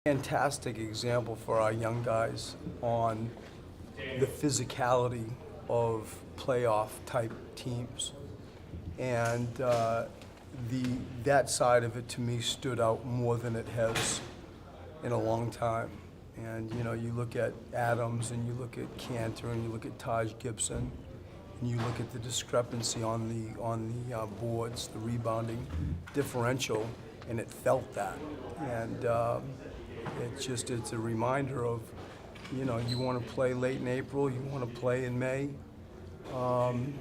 Fantastic example for our young guys on the physicality of playoff type teams. And that side of it to me stood out more than it has in a long time. And you look at Adams and you look at Cantor and you look at Taj Gibson and you look at the discrepancy on the boards, the rebounding differential, and it felt that. And it's a reminder of, you want to play late in April, you want to play in May,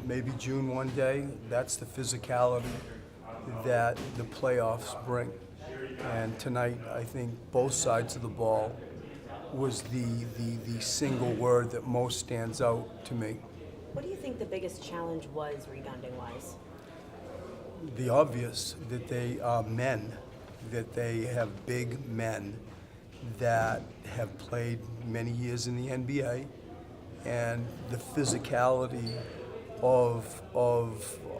maybe June one day. That's the physicality that the playoffs bring. And tonight, I think both sides of the ball was the single word that most stands out to me. What do you think the biggest challenge was rebounding-wise? The obvious, that they are men, that they have big men that have played many years in the NBA, and the physicality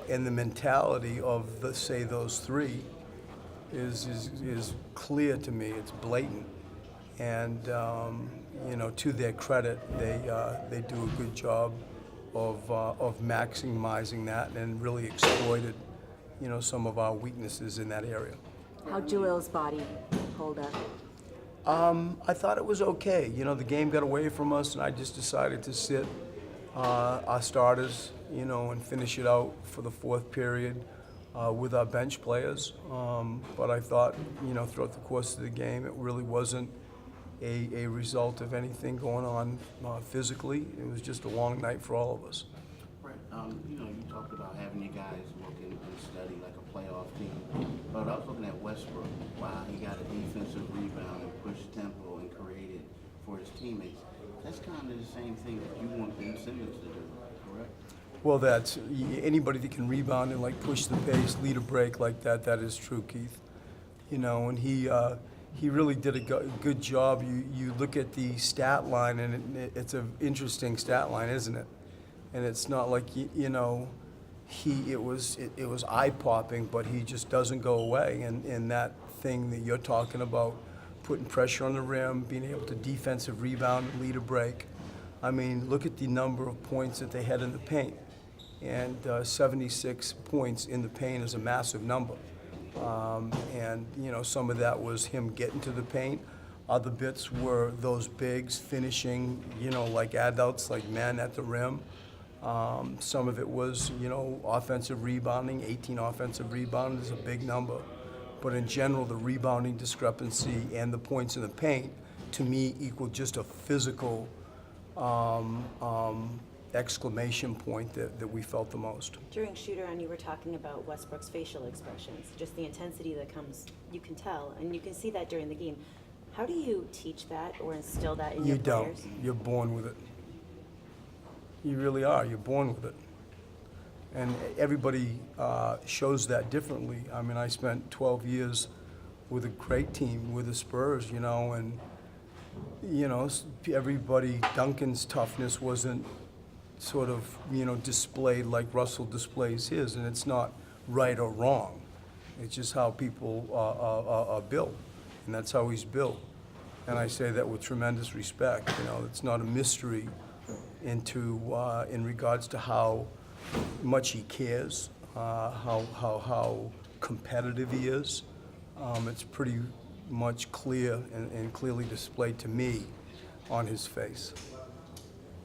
and the mentality of those three is clear to me. It's blatant, and to their credit, they do a good job of maximizing that and really exploited some of our weaknesses in that area. How'd Joel's body hold up? I thought it was okay. The game got away from us, and I just decided to sit our starters, and finish it out for the fourth period with our bench players. But I thought, throughout the course of the game, it really wasn't a result of anything going on physically. It was just a long night for all of us. Right. You talked about having your guys look and study like a playoff team. But I was looking at Westbrook. Wow, he got a defensive rebound and pushed tempo and created for his teammates. That's kind of the same thing that you want Ben Simmons to do, correct? Well, that's anybody that can rebound and push the pace, lead a break like that. That is true, Keith. And he really did a good job. You look at the stat line, and it's an interesting stat line, isn't it? And it's not like it was eye popping, but he just doesn't go away. And that thing that you're talking about, putting pressure on the rim, being able to defensive rebound and lead a break. I mean, look at the number of points that they had in the paint. And 76 points in the paint is a massive number. And some of that was him getting to the paint. Other bits were those bigs finishing, like adults, like men at the rim. Some of it was, offensive rebounding. 18 offensive rebounds is a big number. But in general, the rebounding discrepancy and the points in the paint, to me, equal just a physical exclamation point that we felt the most. During shoot-around, you were talking about Westbrook's facial expressions, just the intensity that comes, you can tell, and you can see that during the game. How do you teach that or instill that in your players? You don't. You're born with it. You really are. You're born with it. And everybody shows that differently. I mean, I spent 12 years with a great team, with the Spurs, and, everybody, Duncan's toughness wasn't sort of, displayed like Russell displays his, and it's not right or wrong. It's just how people are built, and that's how he's built. And I say that with tremendous respect. It's not a mystery in regards to how much he cares, how competitive he is. It's pretty much clear and clearly displayed to me on his face.